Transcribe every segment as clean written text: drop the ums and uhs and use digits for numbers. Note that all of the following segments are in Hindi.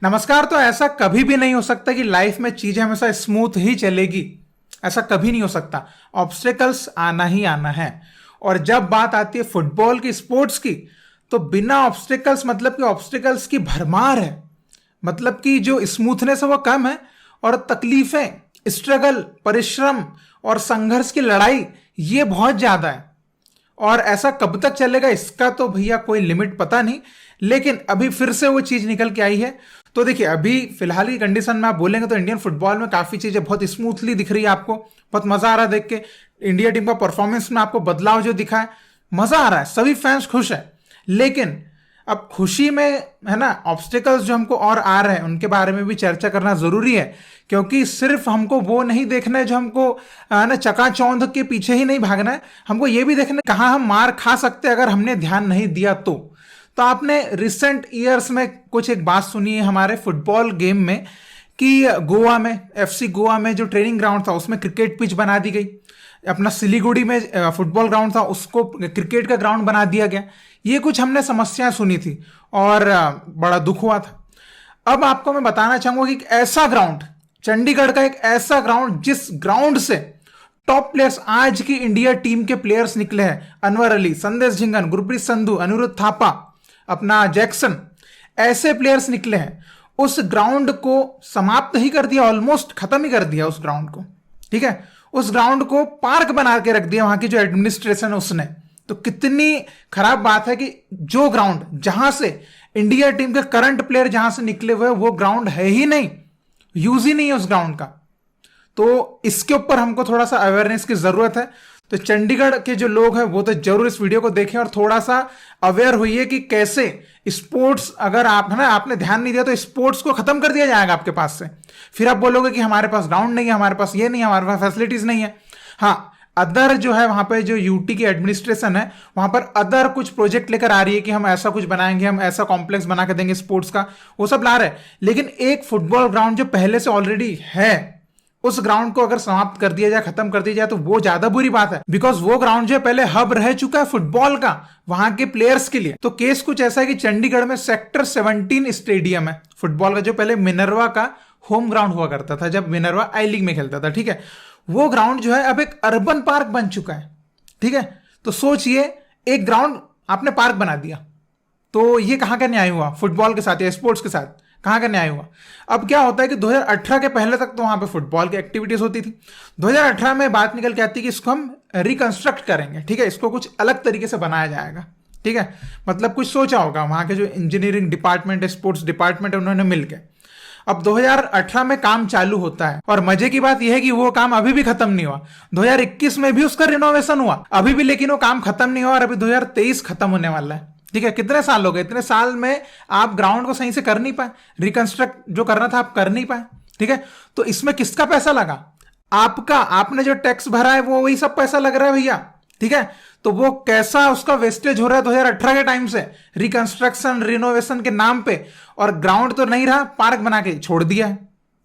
नमस्कार। तो ऐसा कभी भी नहीं हो सकता कि लाइफ में चीजें हमेशा स्मूथ ही चलेगी। ऐसा कभी नहीं हो सकता। ऑब्स्टेकल्स आना ही आना है। और जब बात आती है फुटबॉल की, स्पोर्ट्स की, तो बिना ऑब्स्टेकल्स मतलब कि ऑब्स्टेकल्स की भरमार है। मतलब कि जो स्मूथनेस है वो कम है और तकलीफें, स्ट्रगल, परिश्रम और संघर्ष की लड़ाई ये बहुत ज्यादा है। और ऐसा कब तक चलेगा इसका तो भैया कोई लिमिट पता नहीं। लेकिन अभी फिर से वो चीज निकल के आई है। तो देखिए, अभी फिलहाल की कंडीशन में आप बोलेंगे तो इंडियन फुटबॉल में काफी चीजें बहुत स्मूथली दिख रही है। आपको बहुत मजा आ रहा है देख के। इंडिया टीम का परफॉर्मेंस में आपको बदलाव जो दिखा है, मजा आ रहा है, सभी फैंस खुश है। लेकिन अब खुशी में है ना, ऑब्स्टिकल्स जो हमको और आ रहे हैं उनके बारे में भी चर्चा करना जरूरी है। क्योंकि सिर्फ हमको वो नहीं देखना है जो हमको ना चकाचौंध के पीछे ही नहीं भागना है। हमको ये भी देखना है कहाँ हम मार खा सकते हैं अगर हमने ध्यान नहीं दिया तो आपने रिसेंट ईयर्स में कुछ एक बात सुनी है हमारे फुटबॉल गेम में कि गोवा में, एफसी गोवा में जो ट्रेनिंग ग्राउंड था उसमें क्रिकेट पिच बना दी गई। अपना सिलीगुड़ी में फुटबॉल ग्राउंड था उसको क्रिकेट का ग्राउंड बना दिया गया। ये कुछ हमने समस्याएं सुनी थी और बड़ा दुख हुआ था। अब आपको मैं बताना चाहूंगा कि एक ऐसा ग्राउंड, चंडीगढ़ का एक ऐसा ग्राउंड जिस ग्राउंड से टॉप प्लेयर्स, आज की इंडिया टीम के प्लेयर्स निकले हैं, अनवर अली, संदेश झिंगन, गुरप्रीत संधू, अनिरुद्ध थापा, अपना जैक्सन, ऐसे प्लेयर्स निकले हैं। उस ग्राउंड को समाप्त ही कर दिया, ऑलमोस्ट खत्म ही कर दिया उस ग्राउंड को। ठीक है, उस ग्राउंड को पार्क बना के रख दिया वहां की जो एडमिनिस्ट्रेशन है उसने। तो कितनी खराब बात है कि जो ग्राउंड जहां से इंडिया टीम के करंट प्लेयर जहां से निकले हुए वो ग्राउंड है ही नहीं, यूज ही नहीं है उस ग्राउंड का। तो इसके ऊपर हमको थोड़ा सा अवेयरनेस की जरूरत है। तो चंडीगढ़ के जो लोग हैं वो तो जरूर इस वीडियो को देखें और थोड़ा सा अवेयर होइए कि कैसे स्पोर्ट्स, अगर आप है ना, आपने ध्यान नहीं दिया तो स्पोर्ट्स को खत्म कर दिया जाएगा आपके पास से। फिर आप बोलोगे कि हमारे पास ग्राउंड नहीं है, हमारे पास ये नहीं है, हमारे पास फैसिलिटीज नहीं है। हाँ, अदर जो है वहां पे जो यूटी की एडमिनिस्ट्रेशन है वहां पर अदर कुछ प्रोजेक्ट लेकर आ रही है कि हम ऐसा कुछ बनाएंगे, हम ऐसा कॉम्प्लेक्स बना के देंगे स्पोर्ट्स का, वो सब ला रहे हैं। लेकिन एक फुटबॉल ग्राउंड जो पहले से ऑलरेडी है उस ग्राउंड को अगर समाप्त कर दिया जाए, खत्म कर दिया जाए, तो वो ज्यादा बुरी बात है। बिकॉज वो ग्राउंड जो है पहले हब रह चुका है फुटबॉल का वहां के प्लेयर्स के लिए। तो केस कुछ ऐसा है कि चंडीगढ़ में सेक्टर 17 स्टेडियम है फुटबॉल का, जो पहले मिनर्वा का होम ग्राउंड हुआ करता था जब मिनर्वा आई लीग में खेलता था। ठीक है, वो ग्राउंड जो है अब एक अर्बन पार्क बन चुका है। ठीक है, तो सोचिए, एक ग्राउंड आपने पार्क बना दिया, तो ये कहां का न्याय हुआ फुटबॉल के साथ या स्पोर्ट्स के साथ? कहां का न्याय हुआ? अब क्या होता है कि 2018 के पहले तक तो वहां पे फुटबॉल की एक्टिविटीज होती थी। 2018 में बात निकल के आती है कि इसको हम रिकंस्ट्रक्ट करेंगे। ठीक है, इसको कुछ अलग तरीके से बनाया जाएगा। ठीक है, मतलब कुछ सोचा होगा वहां के जो इंजीनियरिंग डिपार्टमेंट है, स्पोर्ट्स डिपार्टमेंट है, उन्होंने मिलकर। अब 2018 में काम चालू होता है और मजे की बात यह है कि वो काम अभी भी खत्म नहीं हुआ। 2021 में भी उसका रिनोवेशन हुआ अभी भी, लेकिन वो काम खत्म नहीं हुआ और अभी 2023 खत्म होने वाला है। ठीक है, कितने साल हो गए? इतने साल में आप ग्राउंड को सही से कर नहीं पाए, रिकंस्ट्रक्ट जो करना था आप कर नहीं पाए। ठीक है, तो इसमें किसका पैसा लगा? आपका। आपने जो टैक्स भरा है वो वही सब पैसा लग रहा है भैया। ठीक है, तो वो कैसा उसका वेस्टेज हो रहा है 2018 के टाइम से रिकंस्ट्रक्शन, रिनोवेशन के नाम पे, और ग्राउंड तो नहीं रहा, पार्क बना के छोड़ दिया है।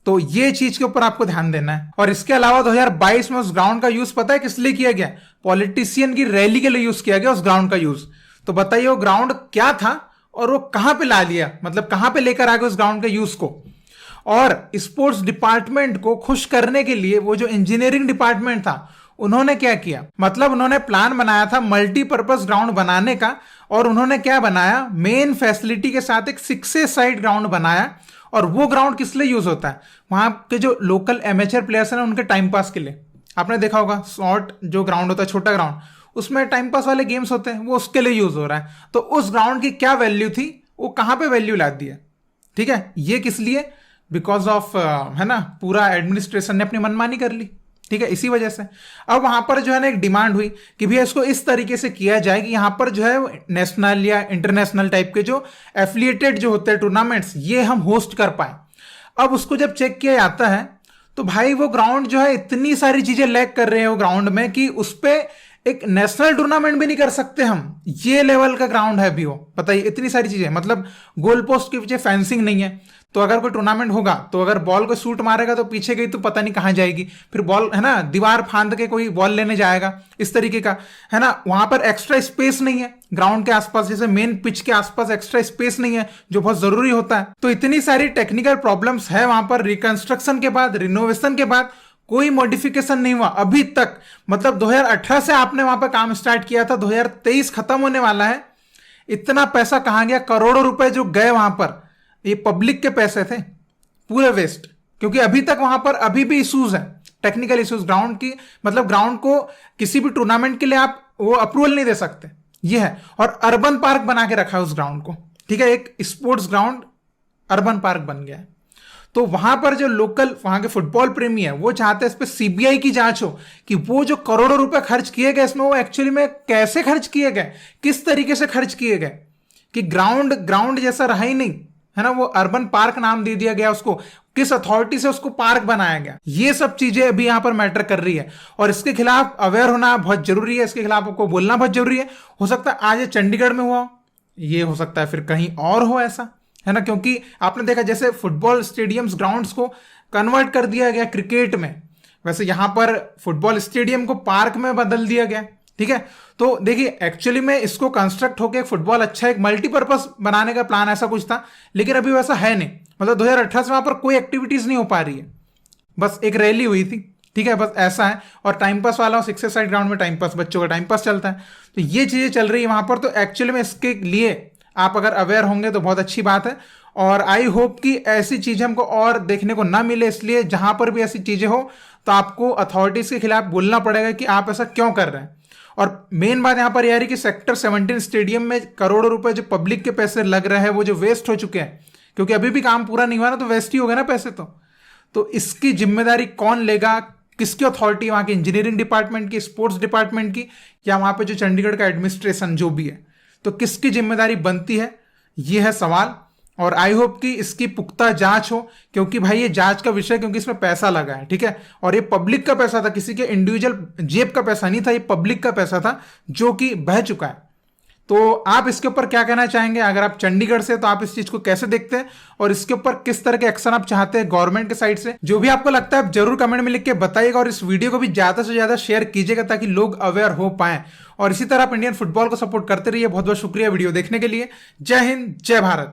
तो ये चीज के ऊपर आपको ध्यान देना है। और इसके अलावा 2022 में उस ग्राउंड का यूज पता है किस लिए किया गया? पॉलिटिशियन की रैली के लिए यूज किया गया उस ग्राउंड का यूज। तो बताइए वो ग्राउंड क्या था और वो कहां पे ला लिया, मतलब कहां पे लेकर आ गए उस ग्राउंड के यूज को। और स्पोर्ट्स डिपार्टमेंट को खुश करने के लिए वो जो इंजीनियरिंग डिपार्टमेंट था उन्होंने क्या किया, मतलब उन्होंने प्लान बनाया था मल्टीपर्पज ग्राउंड बनाने का। और उन्होंने क्या बनाया, मेन फैसिलिटी के साथ एक 6 साइड ग्राउंड बनाया। और वो ग्राउंड किस लिए यूज होता है? वहां के जो लोकल एमेचर प्लेयर्स हैं उनके टाइम पास के लिए। आपने देखा होगा शॉर्ट जो ग्राउंड होता है, छोटा ग्राउंड, उसमें टाइम पास वाले गेम्स होते हैं, वो उसके लिए यूज हो रहा है। तो उस ग्राउंड की क्या वैल्यू थी, वो कहां पे वैल्यू ला दी है? ठीक है, ये किस लिए? बिकॉज ऑफ है ना, पूरा एडमिनिस्ट्रेशन ने अपनी मनमानी कर ली। ठीक है, इसी वजह से अब वहां पर जो है ना एक डिमांड हुई कि भैया इसको इस तरीके से किया जाए कि यहां पर जो है नेशनल या इंटरनेशनल टाइप के जो एफिलिएटेड जो होते हैं टूर्नामेंट्स, ये हम होस्ट कर पाए। अब उसको जब चेक किया जाता है तो भाई वो ग्राउंड जो है इतनी सारी चीजें लैक कर रहे हैं वो ग्राउंड में कि उस पर एक नेशनल टूर्नामेंट भी नहीं कर सकते हम। ये लेवल का ग्राउंड है अभी वो, बताइए, इतनी सारी चीजें। मतलब गोल पोस्ट के पीछे फेंसिंग नहीं है, तो अगर कोई टूर्नामेंट होगा तो अगर बॉल को शूट मारेगा तो पीछे गई तो पता नहीं कहां जाएगी, फिर बॉल है ना दीवार फांद के कोई बॉल लेने जाएगा, इस तरीके का है ना। वहां पर एक्स्ट्रा स्पेस नहीं है, ग्राउंड के आसपास, जैसे मेन पिच के आसपास एक्स्ट्रा स्पेस नहीं है जो बहुत जरूरी होता है। तो इतनी सारी टेक्निकल प्रॉब्लम्स है वहां पर। रिकंस्ट्रक्शन के बाद, रिनोवेशन के बाद कोई मॉडिफिकेशन नहीं हुआ अभी तक। मतलब 2018 से आपने वहां पर काम स्टार्ट किया था, 2023 खत्म होने वाला है। इतना पैसा कहां गया? करोड़ों रुपए जो गए वहां पर, ये पब्लिक के पैसे थे, पूरे वेस्ट। क्योंकि अभी तक वहां पर अभी भी इश्यूज है, टेक्निकल इश्यूज ग्राउंड की। मतलब ग्राउंड को किसी भी टूर्नामेंट के लिए आप वो अप्रूवल नहीं दे सकते, ये है। और अर्बन पार्क बना के रखा है उस ग्राउंड को, ठीक है। एक स्पोर्ट्स ग्राउंड अर्बन पार्क बन गया है। तो वहां पर जो लोकल वहां के फुटबॉल प्रेमी है वो चाहते हैं इस पर सीबीआई की जांच हो कि वो जो करोड़ों रुपए खर्च किए गए इसमें, वो एक्चुअली में कैसे खर्च किए गए, किस तरीके से खर्च किए गए। कि ग्राउंड जैसा रहा ही नहीं, है ना। वो अर्बन पार्क नाम दे दिया गया उसको, किस अथॉरिटी से उसको पार्क बनाया गया। ये सब चीजें अभी यहां पर मैटर कर रही है और इसके खिलाफ अवेयर होना बहुत जरूरी है, इसके खिलाफ आपको बोलना बहुत जरूरी है। हो सकता है आज ये चंडीगढ़ में हुआ, ये हो सकता है फिर कहीं और हो ऐसा, है ना। क्योंकि आपने देखा जैसे फुटबॉल स्टेडियम्स, ग्राउंड्स को कन्वर्ट कर दिया गया क्रिकेट में, वैसे यहां पर फुटबॉल स्टेडियम को पार्क में बदल दिया गया, ठीक है। तो देखिए एक्चुअली में इसको कंस्ट्रक्ट होकर फुटबॉल अच्छा एक मल्टीपर्पज बनाने का प्लान ऐसा कुछ था, लेकिन अभी वैसा है नहीं। मतलब 2018 से वहां पर कोई एक्टिविटीज नहीं हो पा रही है, बस एक रैली हुई थी, ठीक है, बस ऐसा है। और टाइम पास वाला 6 साइड ग्राउंड में टाइम पास, बच्चों का टाइम पास चलता है। तो ये चीजें चल रही है वहां पर। तो एक्चुअली में इसके लिए आप अगर अवेयर होंगे तो बहुत अच्छी बात है। और आई होप कि ऐसी चीजें हमको और देखने को ना मिले, इसलिए जहां पर भी ऐसी चीजें हो तो आपको अथॉरिटीज के खिलाफ बोलना पड़ेगा कि आप ऐसा क्यों कर रहे हैं। और मेन बात यहां पर यह है कि सेक्टर 17 स्टेडियम में करोड़ों रुपए जो पब्लिक के पैसे लग रहे हैं वो जो वेस्ट हो चुके हैं, क्योंकि अभी भी काम पूरा नहीं हुआ ना, तो वेस्ट ही हो गए ना पैसे। तो इसकी जिम्मेदारी कौन लेगा? किसकी अथॉरिटी? वहां की इंजीनियरिंग डिपार्टमेंट की, स्पोर्ट्स डिपार्टमेंट की, या वहां पे जो चंडीगढ़ का एडमिनिस्ट्रेशन जो भी है, तो किसकी जिम्मेदारी बनती है, ये है सवाल। और आई होप कि इसकी पुख्ता जांच हो, क्योंकि भाई ये जांच का विषय, क्योंकि इसमें पैसा लगा है, ठीक है। और ये पब्लिक का पैसा था, किसी के इंडिविजुअल जेब का पैसा नहीं था, ये पब्लिक का पैसा था जो कि बह चुका है। तो आप इसके ऊपर क्या कहना चाहेंगे? अगर आप चंडीगढ़ से, तो आप इस चीज को कैसे देखते हैं और इसके ऊपर किस तरह के एक्शन आप चाहते हैं गवर्नमेंट के साइड से? जो भी आपको लगता है आप जरूर कमेंट में लिख के बताइएगा और इस वीडियो को भी ज्यादा से ज्यादा शेयर कीजिएगा ताकि लोग अवेयर हो पाए। और इसी तरह आप इंडियन फुटबॉल को सपोर्ट करते रहिए। बहुत बहुत शुक्रिया वीडियो देखने के लिए। जय हिंद, जय भारत।